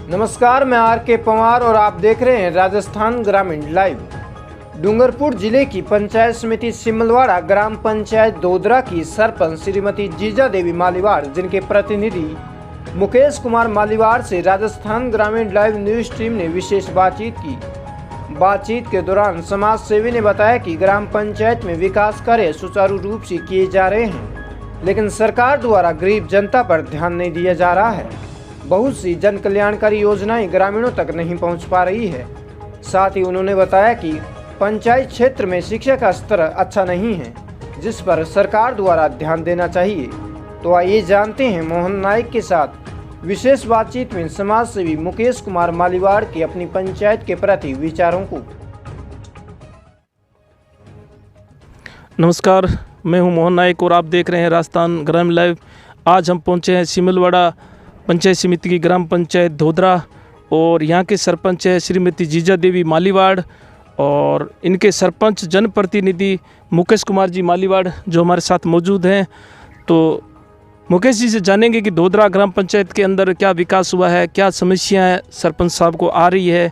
नमस्कार, मैं आर के पवार और आप देख रहे हैं राजस्थान ग्रामीण लाइव। डूंगरपुर जिले की पंचायत समिति सिमलवाड़ा ग्राम पंचायत दोदरा की सरपंच श्रीमती जीजा देवी मालीवाड़, जिनके प्रतिनिधि मुकेश कुमार मालीवाड़ से राजस्थान ग्रामीण लाइव न्यूज टीम ने विशेष बातचीत की। बातचीत के दौरान समाज सेवी ने बताया कि ग्राम पंचायत में विकास कार्य सुचारू रूप से किए जा रहे हैं, लेकिन सरकार द्वारा गरीब जनता पर ध्यान नहीं दिया जा रहा है। बहुत सी जन कल्याणकारी योजनाएं ग्रामीणों तक नहीं पहुंच पा रही है। साथ ही उन्होंने बताया कि पंचायत क्षेत्र में शिक्षा का स्तर अच्छा नहीं है, जिस पर सरकार द्वारा ध्यान देना चाहिए। तो आइए जानते हैं मोहन नायक के साथ विशेष बातचीत में समाज सेवी मुकेश कुमार मालीवाड़ के अपनी पंचायत के प्रति विचारों को। नमस्कार, मैं हूं मोहन नायक और आप देख रहे हैं राजस्थान ग्रामीण लाइव। आज हम पहुंचे हैं सिमलवाड़ा पंचायत समिति की ग्राम पंचायत दोदरा और यहाँ के सरपंच है श्रीमती जीजा देवी मालीवाड़ और इनके सरपंच जनप्रतिनिधि मुकेश कुमार जी मालीवाड़ जो हमारे साथ मौजूद हैं। तो मुकेश जी से जानेंगे कि दोदरा ग्राम पंचायत के अंदर क्या विकास हुआ है, क्या समस्याएं सरपंच साहब को आ रही है,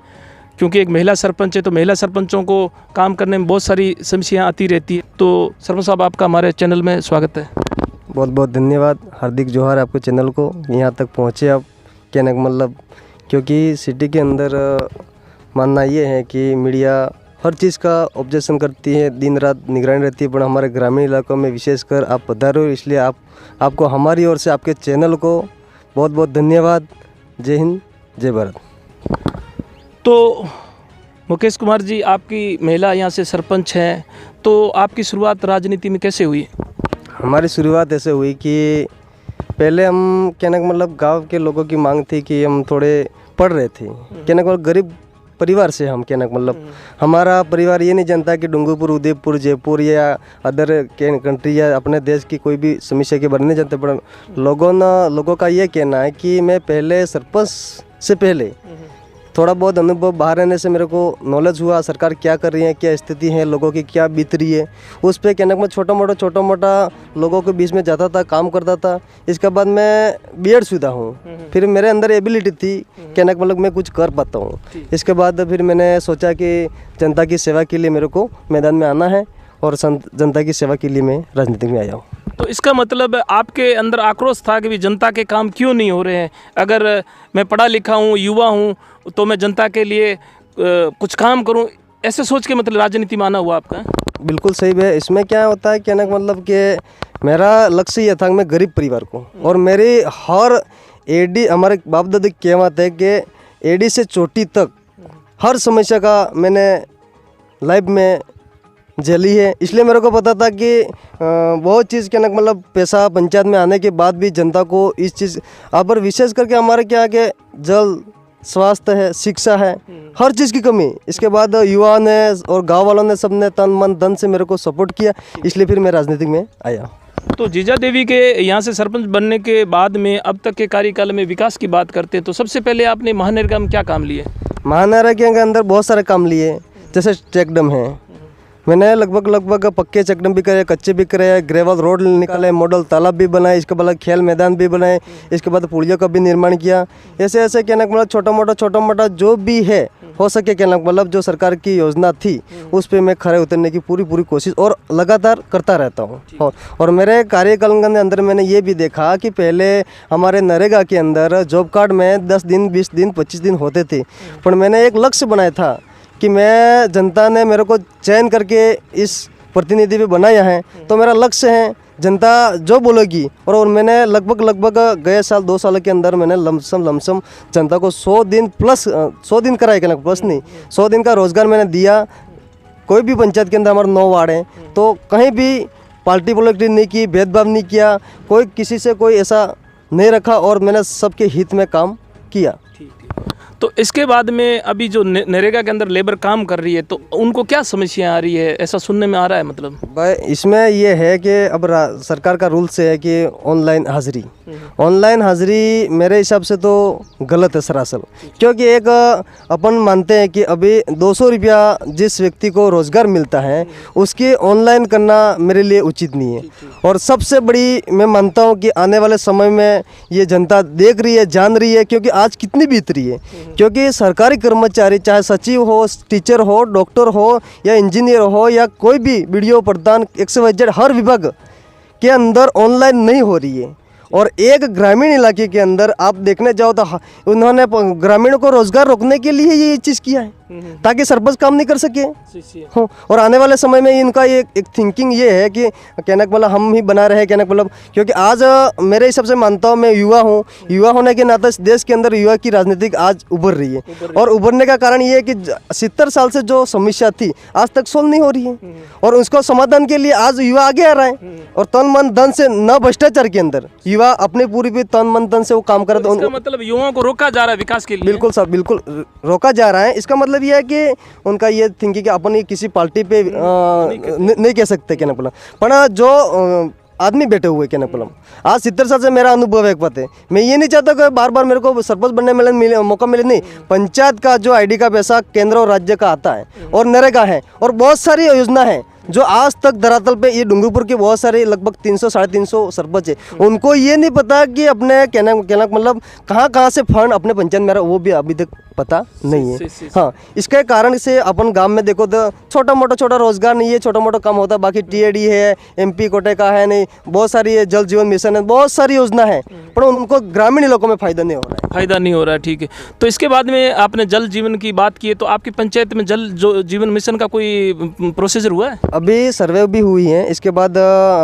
क्योंकि एक महिला सरपंच है तो महिला सरपंचों को काम करने में बहुत सारी समस्याएं आती रहती है। तो सरपंच साहब, आपका हमारे चैनल में स्वागत है। बहुत बहुत धन्यवाद, हार्दिक जोहार आपके चैनल को। यहाँ तक पहुँचे आप कहने का मतलब, क्योंकि सिटी के अंदर मानना ये है कि मीडिया हर चीज़ का ऑब्जेक्शन करती है, दिन रात निगरानी रहती है, पर हमारे ग्रामीण इलाकों में विशेषकर आप पधारे हो, इसलिए आपको हमारी ओर से आपके चैनल को बहुत बहुत धन्यवाद। जय हिंद, जय भारत। तो मुकेश कुमार जी, आपकी महिला यहाँ से सरपंच हैं, तो आपकी शुरुआत राजनीति में कैसे हुई? हमारी शुरुआत ऐसे हुई कि पहले हम कहने का मतलब गांव के लोगों की मांग थी कि हम थोड़े पढ़ रहे थे, कहने का मतलब गरीब परिवार से हम, कहने का मतलब हमारा परिवार ये नहीं जानता कि डूंगरपुर, उदयपुर, जयपुर या अदर कंट्री या अपने देश की कोई भी समस्या के बारे में नहीं जानते। पर लोगों का ये कहना है कि मैं पहले सरपंच से पहले थोड़ा बहुत अनुभव बाहर रहने से मेरे को नॉलेज हुआ, सरकार क्या कर रही है, क्या स्थिति है, लोगों की क्या बीत रही है, उस पर कहने का छोटा मोटा लोगों के बीच में जाता था, काम करता था। इसके बाद मैं बीएड शुदा हूँ, फिर मेरे अंदर एबिलिटी थी, कहने का मतलब मैं कुछ कर पाता हूँ। इसके बाद फिर मैंने सोचा कि जनता की सेवा के लिए मेरे को मैदान में आना है और जनता की सेवा के लिए मैं राजनीति में आया हूँ। तो इसका मतलब आपके अंदर आक्रोश था कि भी जनता के काम क्यों नहीं हो रहे हैं? अगर मैं पढ़ा लिखा हूँ, युवा हूँ, तो मैं जनता के लिए कुछ काम करूँ, ऐसे सोच के मतलब राजनीति में आना हुआ आपका? बिल्कुल सही है। इसमें क्या होता है, कहने का मतलब कि मेरा लक्ष्य ये था कि मैं गरीब परिवार को, और मेरी हर एडी, हमारे बाप दादा की कहवत है कि एडी से चोटी तक हर समस्या का मैंने लाइफ में झेली है। इसलिए मेरे को पता था कि बहुत चीज़ के मतलब पैसा पंचायत में आने के बाद भी जनता को इस चीज़ पर विशेष करके हमारे क्या है कि जल, स्वास्थ्य है, शिक्षा है, हर चीज़ की कमी। इसके बाद युवा ने और गांव वालों ने सबने तन मन धन से मेरे को सपोर्ट किया, इसलिए फिर मैं राजनीति में आया। तो जीजा देवी के यहाँ से सरपंच बनने के बाद में अब तक के कार्यकाल में विकास की बात करते हैं तो सबसे पहले आपने महानरेगा में क्या काम लिए? महानरेगा के अंदर बहुत सारे काम लिए, जैसे चेक डैम है, मैंने लगभग पक्के चेक डैम भी करे, कच्चे भी करे, ग्रेवल रोड निकाले, मॉडल तालाब भी बनाए, इसके बाद खेल मैदान भी बनाए, इसके बाद पुलियों का भी निर्माण किया। ऐसे कहने का मतलब छोटा मोटा जो भी है हो सके, कहने का मतलब जो सरकार की योजना थी उस पर मैं खड़े उतरने की पूरी कोशिश और लगातार करता रहता हूँ। और मेरे कार्यकाल के अंदर मैंने ये भी देखा कि पहले हमारे नरेगा के अंदर जॉब कार्ड में 10 दिन, 20 दिन, 25 दिन होते थे, पर मैंने एक लक्ष्य बनाया था कि मैं, जनता ने मेरे को चयन करके इस प्रतिनिधि भी बनाया है, तो मेरा लक्ष्य है जनता जो बोलेगी। और मैंने लगभग गए साल 2 साल के अंदर मैंने लमसम जनता को 100 दिन प्लस 100 दिन कराए, क्या प्लस नहीं, 100 दिन का रोज़गार मैंने दिया। कोई भी पंचायत के अंदर हमारे 9 वार्ड हैं, तो कहीं भी पार्टी पॉलिटिक्स नहीं की, भेदभाव नहीं किया, कोई किसी से कोई ऐसा नहीं रखा, और मैंने सबके हित में काम किया। तो इसके बाद में अभी जो नरेगा के अंदर लेबर काम कर रही है तो उनको क्या समस्या आ रही है, ऐसा सुनने में आ रहा है? मतलब भाई इसमें ये है कि अब सरकार का रूल से है कि ऑनलाइन हाजिरी, ऑनलाइन हाजिरी मेरे हिसाब से तो गलत है सरासर। क्योंकि एक अपन मानते हैं कि अभी 200 रुपया जिस व्यक्ति को रोज़गार मिलता है उसकी ऑनलाइन करना मेरे लिए उचित नहीं है। और सबसे बड़ी मैं मानता हूँ कि आने वाले समय में ये जनता देख रही है, जान रही है, क्योंकि आज कितनी बीत रही है। क्योंकि सरकारी कर्मचारी चाहे सचिव हो, टीचर हो, डॉक्टर हो या इंजीनियर हो या कोई भी वीडियो प्रदान XYZ हर विभाग के अंदर ऑनलाइन नहीं हो रही है। और एक ग्रामीण इलाके के अंदर आप देखने जाओ तो उन्होंने ग्रामीणों को रोजगार रोकने के लिए ये चीज़ किया है ताकि सरपंच काम नहीं कर सके। हो और आने वाले समय में इनका एक थिंकिंग ये है कि कहने का मतलब हम ही बना रहे, कहने का मतलब क्योंकि आज मेरे हिसाब से मानता हूँ, मैं युवा हूँ, युवा होने के नाते इस देश के अंदर युवा की राजनीतिक आज उभर रही है। और उभरने का कारण ये है कि 70 साल से जो समस्या थी आज तक सोल्व नहीं हो रही है और उसको समाधान के लिए आज युवा आगे आ रहा है। और तन मन धन से न भ्रष्टाचार के अंदर युवा अपने पूरी भी तन मन धन से वो काम कर रहे हैं। मतलब युवाओं को रोका जा रहा है विकास के लिए? बिल्कुल सर, बिल्कुल रोका जा रहा है। इसका मतलब ये है कि उनका ये थिंकिंग कि अपन किसी पार्टी पे नहीं कह सकते, कहना पड़ा पर जो आदमी बैठे हुए, कहना पड़ा आज 70 साल से मेरा अनुभव है। एक बात है, मैं ये नहीं चाहता कि बार बार मेरे को सरपंच बनने मिले मौका मिले, नहीं। पंचायत का जो ID का पैसा केंद्र और राज्य का आता है और नरेगा है और बहुत सारी योजना है जो आज तक धरातल पे ये डूंगरपुर के बहुत सारे लगभग 300-350 सरपंच है, उनको ये नहीं पता कि अपने कहना मतलब कहाँ से फंड अपने पंचायत में आ रहा है, वो भी अभी तक पता नहीं है। हाँ, इसके कारण से अपन गांव में देखो तो छोटा रोजगार नहीं है, छोटा मोटा काम होता है। बाकी TAD है, MP कोटे का है, नहीं बहुत सारी है, जल जीवन मिशन है, बहुत सारी योजना है, पर उनको ग्रामीण इलाकों में फायदा नहीं हो रहा है। ठीक है, तो इसके बाद में आपने जल जीवन की बात की है, तो आपकी पंचायत में जल जीवन मिशन का कोई प्रोसीजर हुआ है? अभी सर्वे भी हुई है, इसके बाद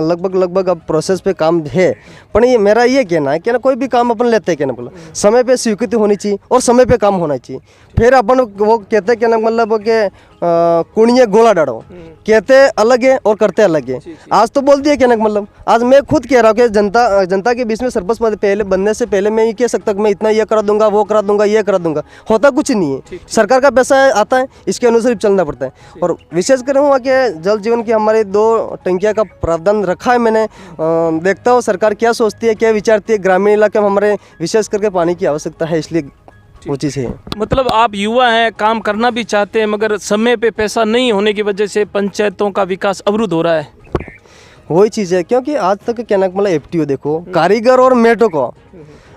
लगभग अब प्रोसेस पे काम है। पर ये मेरा ये कहना है कि ना कोई भी काम अपन लेते हैं, कहना मतलब समय पे स्वीकृति होनी चाहिए और समय पे काम होना चाहिए। फिर अपन वो कहते हैं कहना मतलब कि कुणिये गोला डाड़ो, कहते अलग है और करते अलग है। आज तो बोल दिया कहना मतलब, आज मैं खुद कह रहा हूँ कि जनता के बीच में सरपंच पद पहले बनने से पहले मैं ये कह सकता मैं इतना ये करा दूंगा, वो करा दूंगा, ये करा दूंगा, होता कुछ नहीं है। सरकार का पैसा आता है, इसके अनुसार चलना पड़ता है। और विशेष कर हुआ कि जल जीवन की हमारे 2 टंकियाँ का प्रावधान रखा है मैंने। देखता हूँ सरकार क्या सोचती है, क्या विचारती है। ग्रामीण इलाके में हमारे विशेष करके पानी की आवश्यकता है, इसलिए वो चीज़ है। मतलब आप युवा हैं, काम करना भी चाहते हैं, मगर समय पे पैसा नहीं होने की वजह से पंचायतों का विकास अवरुद्ध हो रहा है। वही चीज़ है, क्योंकि आज तक कहना मतलब FTO देखो, कारीगर और मेटो को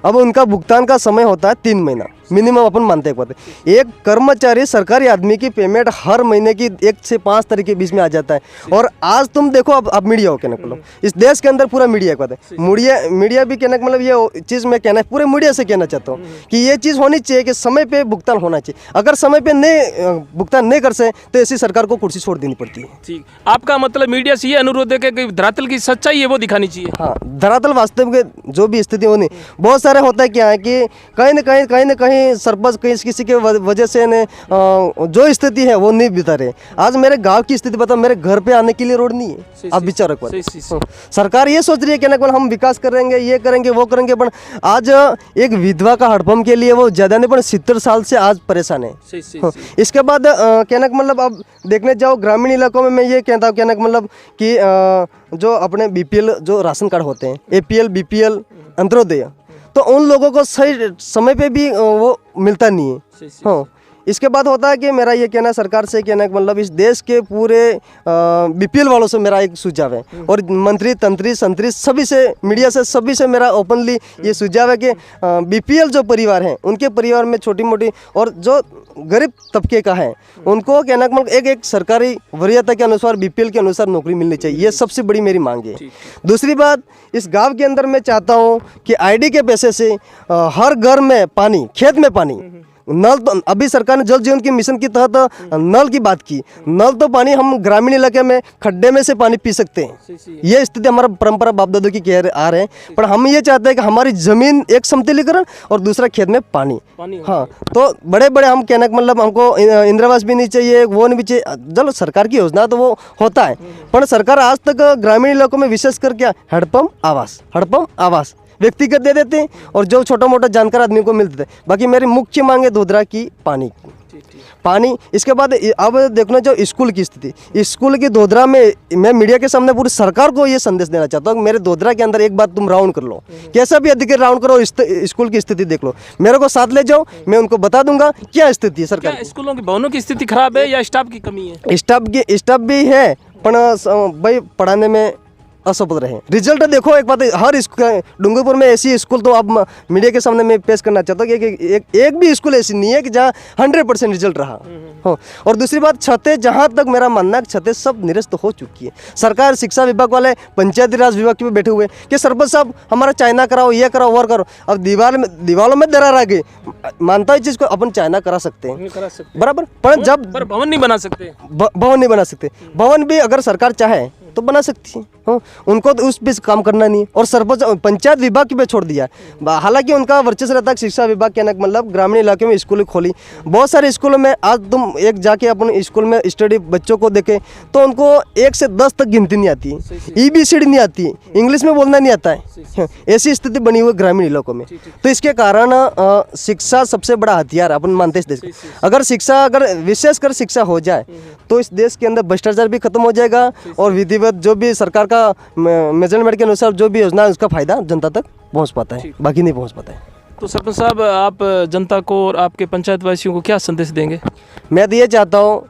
अब उनका भुगतान का समय होता है 3 महीना मिनिमम, अपन मानते हैं। एक कर्मचारी सरकारी आदमी की पेमेंट हर महीने की 1 से 5 तारीख के बीच में आ जाता है। और आज तुम देखो, अब मीडिया हो, कहना मतलब इस देश के अंदर पूरा मीडिया है। मीडिया भी कहना मतलब ये चीज़ मैं कहना पूरे मीडिया से कहना चाहता हूँ कि ये चीज़ होनी चाहिए कि समय पे भुगतान होना चाहिए। अगर समय पे नहीं भुगतान नहीं कर सके तो ऐसी सरकार को कुर्सी छोड़ देनी पड़ती है। ठीक, आपका मतलब मीडिया से ये अनुरोध है कि धरातल की सच्चाई है वो दिखानी चाहिए। हाँ, धरातल वास्तविक जो भी स्थिति होनी, बहुत सारे होता है क्या है कि कहीं ना कहीं सरपंच किसी के वजह से ने जो स्थिति है वो नहीं बिता रहे। आज मेरे गांव की स्थिति बता, मेरे घर पे आने के लिए रोड नहीं है। अब विचार सरकार ये सोच रही है कि ना हम विकास करेंगे, ये करेंगे, वो करेंगे, पर आज एक विधवा का हड़पंप के लिए वो ज्यादा नहीं, पर 70 साल से आज परेशान है। इसके बाद कहना मतलब अब देखने जाओ ग्रामीण इलाकों में, मैं ये कहता हूँ कहना मतलब कि जो अपने BPL जो राशन कार्ड होते हैं, APL BPL अंत्योदय, तो उन लोगों को सही समय पे भी वो मिलता नहीं है। हाँ, इसके बाद होता है कि मेरा ये कहना सरकार से कहना मतलब इस देश के पूरे BPL वालों से मेरा एक सुझाव है, और मंत्री तंत्री संतरी सभी से, मीडिया से, सभी से मेरा ओपनली ये सुझाव है कि BPL जो परिवार हैं, उनके परिवार में छोटी मोटी और जो गरीब तबके का है उनको कहना मतलब एक सरकारी वरीयता के अनुसार BPL के अनुसार नौकरी मिलनी चाहिए। ये सबसे बड़ी मेरी मांग है। दूसरी बात, इस गांव के अंदर मैं चाहता हूँ कि ID के पैसे से हर घर में पानी, खेत में पानी, नल तो अभी सरकार ने जल जीवन की मिशन के तहत नल की बात की, नल तो पानी हम ग्रामीण इलाके में खड्डे में से पानी पी सकते हैं। ये स्थिति हमारा परंपरा बाप दादों की कह आ रहे हैं, पर हम ये चाहते हैं कि हमारी जमीन एक समतलीकरण और दूसरा खेत में पानी। हाँ, तो बड़े हम कहना मतलब हमको इंदिरा आवास भी नहीं चाहिए, वो नहीं भी चाहिए। चलो सरकार की योजना तो वो होता है, पर सरकार आज तक ग्रामीण इलाकों में विशेष कर क्या हड़पंप आवास व्यक्तिगत दे देते हैं और जो छोटा मोटा जानकार आदमी को मिलते थे। बाकी मेरी मुख्य मांग है धोदरा की पानी की, पानी। इसके बाद अब देखना जो स्कूल की स्थिति, स्कूल की धोदरा में मैं मीडिया के सामने पूरी सरकार को ये संदेश देना चाहता हूँ, मेरे धोदरा के अंदर एक बार तुम राउंड कर लो, कैसा भी अधिकारी राउंड करो, स्कूल की स्थिति देख लो, मेरे को साथ ले जाओ, मैं उनको बता दूंगा क्या स्थिति है सरकार क्या स्कूलों की भवनों की स्थिति खराब है या स्टाफ की कमी है? स्टाफ भी है पर भाई पढ़ाने में असफल रहे। रिजल्ट देखो, एक बात है, हर डूंगरपुर में ऐसी स्कूल तो अब मीडिया के सामने मैं पेश करना चाहता हूँ कि एक भी स्कूल ऐसी नहीं है कि जहाँ 100% रिजल्ट रहा हो। और दूसरी बात, छतें, जहाँ तक मेरा मानना है छतें सब निरस्त हो चुकी है। सरकार, शिक्षा विभाग वाले, पंचायती राज विभाग के भी बैठे हुए कि सरपंच साहब हमारा चाइना कराओ, ये कराओ, वो करो। अब दीवारों में दरार आ गई, मानता है चीज़ को अपन चाइना करा सकते हैं बराबर, पर जब भवन नहीं बना सकते, भवन नहीं बना सकते। भवन भी अगर सरकार चाहे तो बना सकती है, हाँ, उनको तो उस पे काम करना नहीं है। और सरपंच, पंचायत विभाग की पे छोड़ दिया, हालांकि उनका वर्चस्व रहता है शिक्षा विभाग के, मतलब ग्रामीण इलाके में स्कूल खोली, बहुत सारे स्कूलों में। आज तुम एक जाके अपन स्कूल में स्टडी बच्चों को देखें तो उनको 1 से 10 तक गिनती नहीं आती है, EBCD नहीं आती है, इंग्लिश में बोलना नहीं आता है। ऐसी स्थिति बनी हुई ग्रामीण इलाकों में। तो इसके कारण शिक्षा सबसे बड़ा हथियार अपन मानते हैं इस देश का। अगर शिक्षा, अगर विशेषकर शिक्षा हो जाए तो इस देश के अंदर भ्रष्टाचार भी खत्म हो जाएगा और विधिवत जो भी सरकार का मेजरमेंट के अनुसार जो भी योजना है उसका फायदा जनता तक पहुंच पाता है, बाकी नहीं पहुंच पाता है। तो सरपंच साहब, आप जनता को और आपके पंचायत वासियों को क्या संदेश देंगे? मैं तो ये चाहता हूँ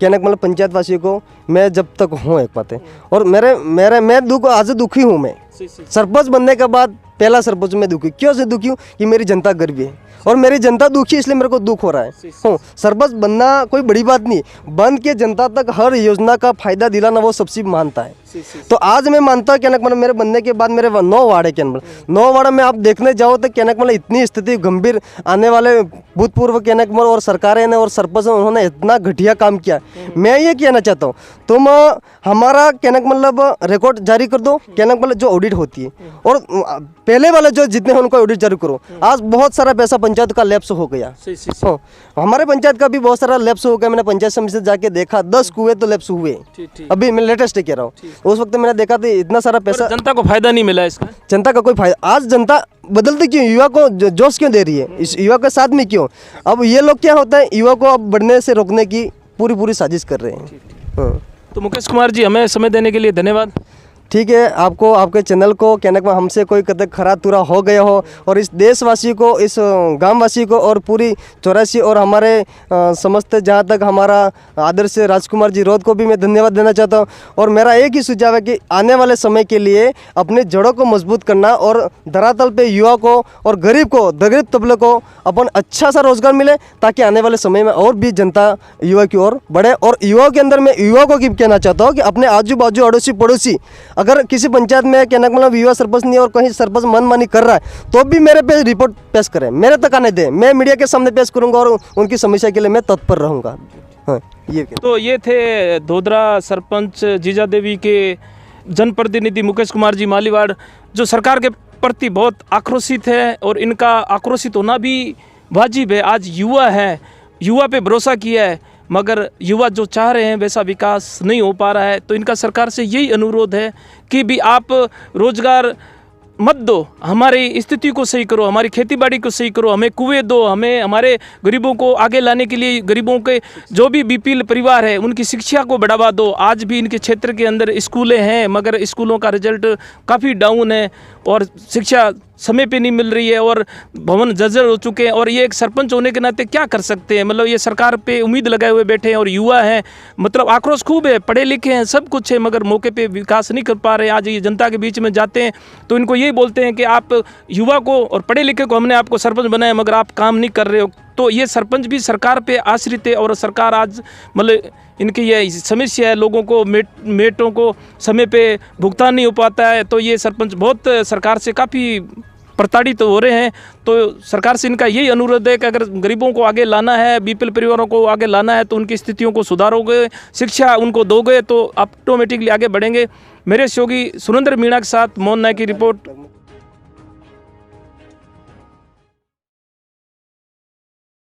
कहने का मतलब पंचायत वासियों को, मैं जब तक हूँ एक बात है, और मैं आज दुखी हूँ। मैं सरपंच बनने के बाद पहला सरपंच में दुखी, क्यों से दुखी हूँ कि मेरी जनता गरीब है और मेरी जनता दुखी, इसलिए मेरे को दुख हो रहा है। हाँ, सरपंच बनना कोई बड़ी बात नहीं, बन के जनता तक हर योजना का फायदा दिलाना वो सबसे मानता है। तो आज मैं मानता हूँ कहने का मतलब मेरे बनने के बाद मेरे 9 वार्ड है, कहने मतलब 9 वार्ड में आप देखने जाओ तो कहने का मतलब इतनी स्थिति गंभीर, आने वाले भूतपूर्व कहने का मतलब और सरकारें ने और सरपंच उन्होंने इतना घटिया काम किया। मैं ये कहना चाहता हूँ, तुम हमारा कहने का मतलब रिकॉर्ड जारी कर दो, कहने का मतलब जो ऑडिट होती है, और पहले वाले जो जितने हैं उनको ऑडिट जारी करो। आज बहुत सारा पैसा पंचायत का लैप्स हो गया, हमारे पंचायत का भी बहुत सारा लैप्स हो गया। मैंने पंचायत समिति से जाके देखा, 10 कुएं तो लैप्स हुए, अभी मैं लेटेस्ट कह रहा हूँ। उस वक्त मैंने देखा था इतना सारा पैसा, जनता को फायदा नहीं मिला इसका, जनता का कोई फायदा। आज जनता बदलती क्यों, युवा को जोश क्यों दे रही है, इस युवा के साथ में क्यों? अब ये लोग क्या होता है, युवा को अब बढ़ने से रोकने की पूरी साजिश कर रहे हैं। हाँ। तो मुकेश कुमार जी, हमें समय देने के लिए धन्यवाद। ठीक है, आपको, आपके चैनल को कहने का हमसे कोई कदम खरा तुरा हो गया हो, और इस देशवासी को, इस गांववासी को और पूरी 84 और हमारे समस्त जहां तक हमारा आदर्श राजकुमार जी रोध को भी मैं धन्यवाद देना चाहता हूं। और मेरा एक ही सुझाव है कि आने वाले समय के लिए अपनी जड़ों को मजबूत करना और धरातल पे युवा को और गरीब तबले को अपन अच्छा सा रोजगार मिले, ताकि आने वाले समय में और भी जनता युवा की ओर बढ़े। और युवाओं के अंदर मैं युवाओं को कहना चाहता हूँ कि अपने आजू बाजू अड़ोसी पड़ोसी, अगर किसी पंचायत में कहने का मतलब युवा सरपंच नहीं और कहीं सरपंच मनमानी कर रहा है तो भी मेरे पे रिपोर्ट पेश करें, मेरे तक आने दें, मैं मीडिया के सामने पेश करूंगा और उनकी समस्या के लिए मैं तत्पर रहूंगा। हाँ, ये थे धोदरा सरपंच जीजा देवी के जनप्रतिनिधि मुकेश कुमार जी मालीवाड़, जो सरकार के प्रति बहुत आक्रोशित है और इनका आक्रोशित होना भी वाजिब है। आज युवा है, युवा पे भरोसा किया है, मगर युवा जो चाह रहे हैं वैसा विकास नहीं हो पा रहा है। तो इनका सरकार से यही अनुरोध है कि भी आप रोजगार मत दो, हमारी स्थिति को सही करो, हमारी खेती बाड़ी को सही करो, हमें कुएं दो, हमें हमारे गरीबों को आगे लाने के लिए, गरीबों के जो भी बीपीएल परिवार है उनकी शिक्षा को बढ़ावा दो। आज भी इनके क्षेत्र के अंदर स्कूलें हैं, मगर स्कूलों का रिजल्ट काफ़ी डाउन है और शिक्षा समय पे नहीं मिल रही है और भवन जर्जर हो चुके हैं। और ये एक सरपंच होने के नाते क्या कर सकते हैं, मतलब ये सरकार पे उम्मीद लगाए हुए बैठे हैं और युवा हैं, मतलब आक्रोश खूब है, पढ़े लिखे हैं, सब कुछ है, मगर मौके पे विकास नहीं कर पा रहे। आज ये जनता के बीच में जाते हैं तो इनको यही बोलते हैं कि आप युवा को और पढ़े लिखे को हमने आपको सरपंच बनाया, मगर आप काम नहीं कर रहे हो। तो ये सरपंच भी सरकार पे आश्रित है और सरकार आज मतलब इनकी ये समस्या है, लोगों को मेटों को समय पे भुगतान नहीं हो पाता है। तो ये सरपंच बहुत सरकार से काफ़ी प्रताड़ित हो रहे हैं। तो सरकार से इनका यही अनुरोध है कि अगर गरीबों को आगे लाना है, बीपीएल परिवारों को आगे लाना है, तो उनकी स्थितियों को सुधारोगे, शिक्षा उनको दोगे तो ऑटोमेटिकली आगे बढ़ेंगे। मेरे सहयोगी सुरेंद्र मीणा के साथ मोहन नायक की रिपोर्ट।